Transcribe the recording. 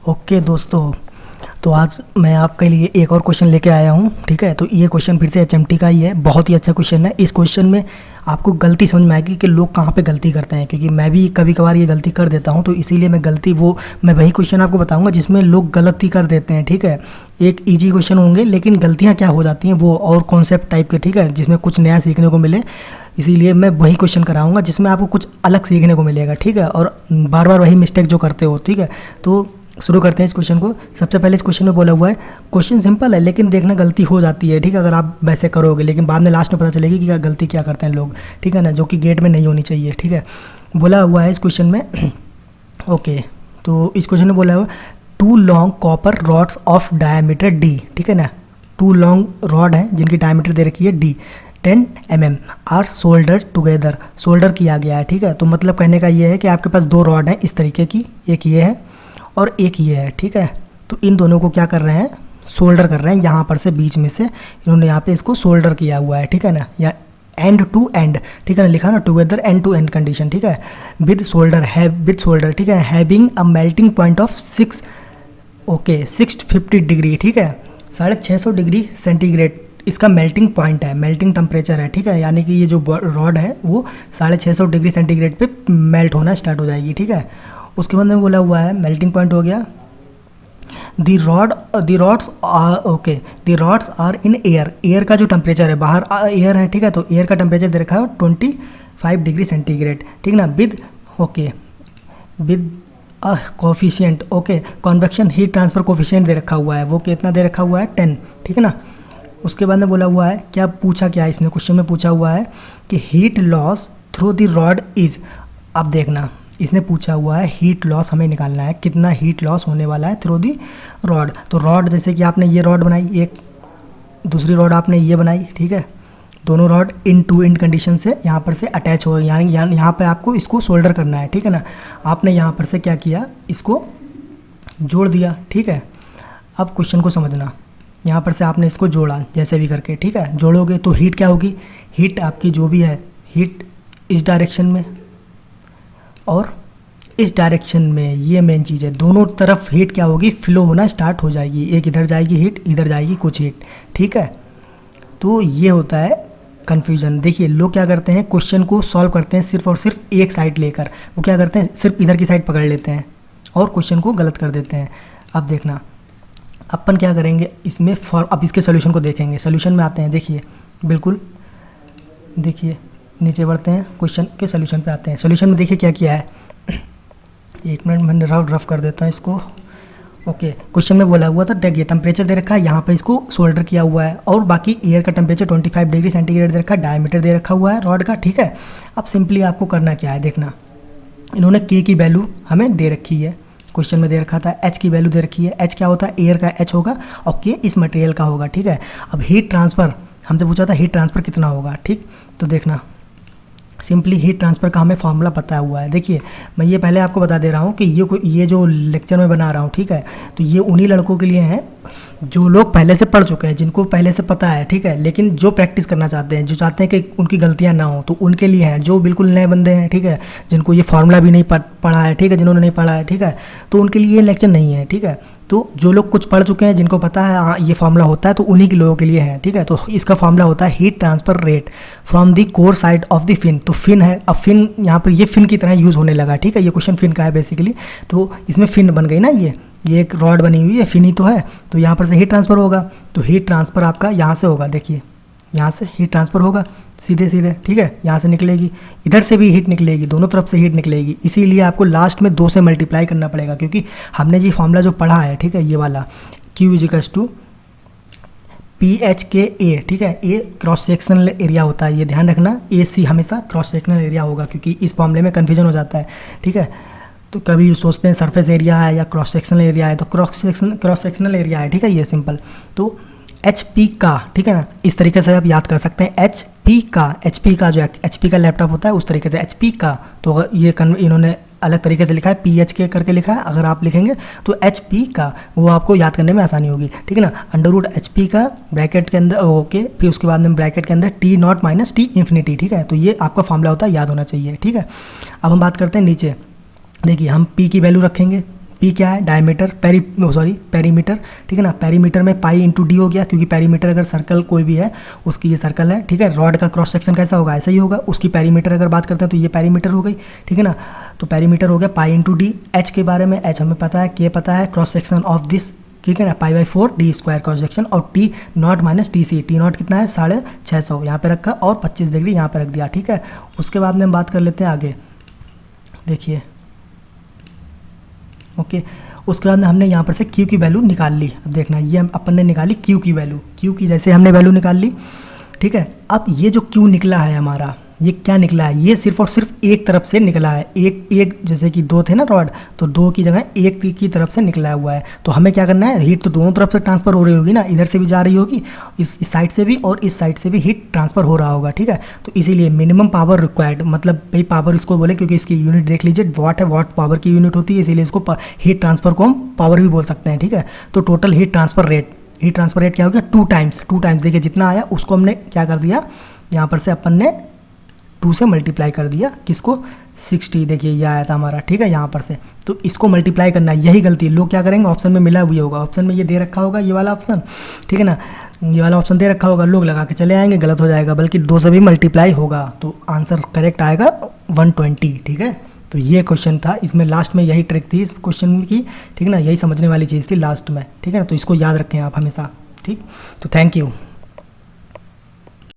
Okay दोस्तों, तो आज मैं आपके लिए एक और क्वेश्चन लेके आया हूँ। ठीक है, तो ये क्वेश्चन फिर से एचएमटी का ही है। बहुत ही अच्छा क्वेश्चन है। इस क्वेश्चन में आपको गलती समझ में आएगी कि लोग कहाँ पे गलती करते हैं, क्योंकि मैं भी कभी कभार ये गलती कर देता हूँ। तो इसीलिए मैं वही क्वेश्चन आपको बताऊँगा जिसमें लोग गलती कर देते हैं। ठीक है, एक ईजी क्वेश्चन होंगे लेकिन गलतियाँ क्या हो जाती हैं वो और कॉन्सेप्ट टाइप के। ठीक है, जिसमें कुछ नया सीखने को मिले, इसीलिए मैं वही क्वेश्चन कराऊंगा जिसमें आपको कुछ अलग सीखने को मिलेगा। ठीक है, और बार बार वही मिस्टेक जो करते हो। ठीक है, तो शुरू करते हैं इस क्वेश्चन को। सबसे पहले इस क्वेश्चन में बोला हुआ है, क्वेश्चन सिंपल है लेकिन देखना गलती हो जाती है। ठीक है, अगर आप वैसे करोगे, लेकिन बाद में लास्ट में पता चलेगी कि क्या गलती क्या करते हैं लोग। ठीक है ना, जो कि गेट में नहीं होनी चाहिए। ठीक है, बोला हुआ है इस क्वेश्चन में ओके, तो इस क्वेश्चन में बोला हुआ two long copper rods of diameter D. ठीक है ना, टू लॉन्ग रॉड हैं जिनकी डायमीटर दे रखी है D 10 mm are solder together, solder किया गया है। ठीक है, तो मतलब कहने का ये है कि आपके पास दो रॉड हैं इस तरीके की, एक ये है और एक ये है। ठीक है, तो इन दोनों को क्या कर रहे हैं, सोल्डर कर रहे हैं। यहाँ पर से बीच में से इन्होंने यहाँ पे इसको सोल्डर किया हुआ है। ठीक है ना, या एंड टू एंड। ठीक है ना, लिखा ना together end to end condition. ठीक है, विद सोल्डर है, विद सोल्डर। ठीक है, having a melting point of 650 degree. ठीक है, 650 डिग्री सेंटीग्रेड इसका मेल्टिंग पॉइंट है, मेल्टिंग टेम्परेचर है। ठीक है, यानी कि ये जो रॉड है वो 650 डिग्री सेंटीग्रेड पे मेल्ट होना स्टार्ट हो जाएगी। ठीक है, उसके बाद में बोला हुआ है मेल्टिंग पॉइंट हो गया। The rods are in air, air का जो टेम्परेचर है, बाहर एयर है। ठीक है, तो एयर का टेम्परेचर दे रखा है 25 डिग्री सेंटीग्रेड। ठीक है ना, with coefficient convection heat transfer coefficient दे रखा हुआ है, वो कितना दे रखा हुआ है 10। ठीक है ना, उसके बाद में बोला हुआ है, क्या पूछा क्या है इसने क्वेश्चन में पूछा हुआ है कि heat loss through the rod is. अब देखना, इसने पूछा हुआ है हीट लॉस हमें निकालना है, कितना हीट लॉस होने वाला है थ्रू दी रॉड। तो रॉड जैसे कि आपने ये रॉड बनाई, एक दूसरी रॉड आपने ये बनाई। ठीक है, दोनों rod end to end condition से यहाँ पर से अटैच हो रही है, यानी यहाँ पे आपको इसको सोल्डर करना है। ठीक है ना, आपने यहाँ पर से क्या किया, इसको जोड़ दिया। ठीक है, अब क्वेश्चन को समझना, यहाँ पर से आपने इसको जोड़ा जैसे भी करके। ठीक है, जोड़ोगे तो हीट क्या होगी, हीट आपकी जो भी है, हीट इस डायरेक्शन में और इस डायरेक्शन में, ये मेन चीज़ है। दोनों तरफ हीट क्या होगी, फ्लो होना स्टार्ट हो जाएगी। एक इधर जाएगी हीट, इधर जाएगी कुछ हीट। ठीक है, तो ये होता है कन्फ्यूजन। देखिए लोग क्या करते हैं, क्वेश्चन को सॉल्व करते हैं सिर्फ और सिर्फ एक साइड लेकर। वो क्या करते हैं, सिर्फ इधर की साइड पकड़ लेते हैं और क्वेश्चन को गलत कर देते हैं। अब देखना, अपन क्या करेंगे इसमें अब इसके सोल्यूशन को देखेंगे। सोल्यूशन में आते हैं, देखिए बिल्कुल, देखिए नीचे बढ़ते हैं, क्वेश्चन के सोल्यूशन पे आते हैं। सोल्यूशन में देखिए क्या किया है, एक मिनट मैंने रफ कर देता हूँ इसको। ओके, क्वेश्चन में बोला हुआ था, देखिए टेम्परेचर दे रखा है, यहाँ पे इसको सोल्डर किया हुआ है और बाकी एयर का टेम्परेचर 25 डिग्री सेंटीग्रेड दे रखा है, डायमीटर दे रखा हुआ है रॉड का। ठीक है, अब सिंपली आपको करना क्या है, देखना, इन्होंने के की वैल्यू हमें दे रखी है, क्वेश्चन में दे रखा था एच की वैल्यू दे रखी है। एच क्या होता है, एयर का एच होगा और के इस मटेरियल का होगा। ठीक है, अब हीट ट्रांसफ़र हमसे पूछा था, हीट ट्रांसफ़र कितना होगा। ठीक, तो देखना सिंपली हीट ट्रांसफ़र का हमें फार्मूला पता हुआ है। देखिए मैं ये पहले आपको बता दे रहा हूँ कि ये जो लेक्चर में बना रहा हूँ, ठीक है, तो ये उन्हीं लड़कों के लिए हैं जो लोग पहले से पढ़ चुके हैं, जिनको पहले से पता है। ठीक है, लेकिन जो प्रैक्टिस करना चाहते हैं, जो चाहते हैं कि उनकी गलतियाँ ना हो, तो उनके लिए हैं। जो बिल्कुल नए बंदे हैं, ठीक है, जिनको ये फार्मूला भी नहीं पढ़ा है, ठीक है, जिन्होंने नहीं पढ़ा है, ठीक है, तो उनके लिए ये लेक्चर नहीं है। ठीक है, तो जो लोग कुछ पढ़ चुके हैं, जिनको पता है हाँ ये फार्मूला होता है, तो उन्हीं के लोगों के लिए है। ठीक है, तो इसका फार्मूला होता है heat transfer rate from the core side of the fin. तो फिन है, अब फिन यहाँ पर ये फिन की तरह यूज़ होने लगा। ठीक है, ये क्वेश्चन फिन का है बेसिकली, तो इसमें फिन बन गई ना, ये एक रॉड बनी हुई है, फिन ही तो है, तो यहाँ पर से हीट ट्रांसफ़र होगा। तो हीट ट्रांसफ़र आपका यहाँ से होगा, देखिए यहाँ से हीट ट्रांसफ़र होगा सीधे। ठीक है, यहाँ से निकलेगी, इधर से भी हीट निकलेगी, दोनों तरफ से हीट निकलेगी। इसीलिए आपको लास्ट में 2 से मल्टीप्लाई करना पड़ेगा, क्योंकि हमने ये फार्मूला जो पढ़ा है, ठीक है, ये वाला Q = PH/A। ठीक है, ए क्रॉस सेक्शनल एरिया होता है, ये ध्यान रखना, AC हमेशा क्रॉस सेक्शनल एरिया होगा, क्योंकि इस मामले में कन्फ्यूजन हो जाता है। ठीक है, तो कभी सोचते हैं सरफेस एरिया है या क्रॉस सेक्शनल एरिया है, तो क्रॉस सेक्शनल एरिया है। ठीक है, ये सिंपल, तो HP का, ठीक है ना, इस तरीके से आप याद कर सकते हैं। HP का जो HP का लैपटॉप होता है, उस तरीके से HP का, तो ये इन्होंने अलग तरीके से लिखा है, PH करके लिखा है। अगर आप लिखेंगे तो HP का, वो आपको याद करने में आसानी होगी। ठीक है ना, √HP का ब्रैकेट के अंदर, ओके, फिर उसके बाद में ब्रैकेट के अंदर T0 - T ∞। ठीक है, तो ये आपका फार्मूला होता है, याद होना चाहिए। ठीक है, अब हम बात करते हैं नीचे, देखिए हम P की वैल्यू रखेंगे, पी क्या है, डायमीटर, पेरीमीटर, ठीक है ना। पेरीमीटर में पाई इंटू डी हो गया, क्योंकि पेरीमीटर अगर सर्कल कोई भी है उसकी ये सर्कल है, ठीक है। रॉड का क्रॉस सेक्शन कैसा होगा, ऐसा ही होगा। उसकी पेरीमीटर अगर बात करते हैं तो ये पेरीमीटर हो गई, ठीक है ना। तो पेरीमीटर हो गया पाई इंटू डी। एच के बारे में, एच हमें पता है, के पता है, क्रॉस सेक्शन ऑफ दिस, ठीक है ना, π/4 डी स्क्वायर क्रॉस सेक्शन। और T naught minus T C, T naught कितना है 650 यहाँ पे रखा और 25 डिग्री यहाँ पे रख दिया, ठीक है। उसके बाद में हम बात कर लेते हैं आगे, देखिए ओके। उसके बाद में हमने यहाँ पर से Q की वैल्यू निकाल ली। अब देखना, ये हम अपन ने निकाली Q की वैल्यू, Q की जैसे हमने वैल्यू निकाल ली, ठीक है। अब ये जो Q निकला है हमारा, ये क्या निकला है, ये सिर्फ और सिर्फ एक तरफ से निकला है। एक जैसे कि दो थे ना रॉड, तो दो की जगह एक की तरफ से निकला हुआ है। तो हमें क्या करना है, हीट तो दोनों तरफ से ट्रांसफ़र हो रही होगी ना, इधर से भी जा रही होगी, इस साइड से भी और इस साइड से भी हीट ट्रांसफ़र हो रहा होगा, ठीक है। तो इसीलिए मिनिमम पावर रिक्वायर्ड, मतलब भाई पावर इसको बोले क्योंकि इसकी यूनिट देख लीजिए, वाट है, वाट पावर की यूनिट होती है, इसीलिए इसको हीट ट्रांसफ़र को हम पावर भी बोल सकते हैं, ठीक है। तो टोटल हीट ट्रांसफ़र रेट क्या हो गया, 2 टाइम्स देखिए जितना आया उसको हमने क्या कर दिया, यहाँ पर से अपन ने 2 से मल्टीप्लाई कर दिया, किसको, 60, देखिए ये आया था हमारा, ठीक है, यहाँ पर से। तो इसको मल्टीप्लाई करना है, यही गलती है। लोग क्या करेंगे, ऑप्शन में मिला हुआ होगा, ऑप्शन में ये दे रखा होगा, ये वाला ऑप्शन, ठीक है ना, ये वाला ऑप्शन दे रखा होगा, लोग लगा के चले आएंगे, गलत हो जाएगा, बल्कि 2 से भी मल्टीप्लाई होगा, तो आंसर करेक्ट आएगा 120, ठीक है। तो ये क्वेश्चन था, इसमें लास्ट में यही ट्रिक थी इस क्वेश्चन की, ठीक है ना, यही समझने वाली चीज़ थी लास्ट में, ठीक है ना। तो इसको याद रखें आप हमेशा, ठीक। तो थैंक यू।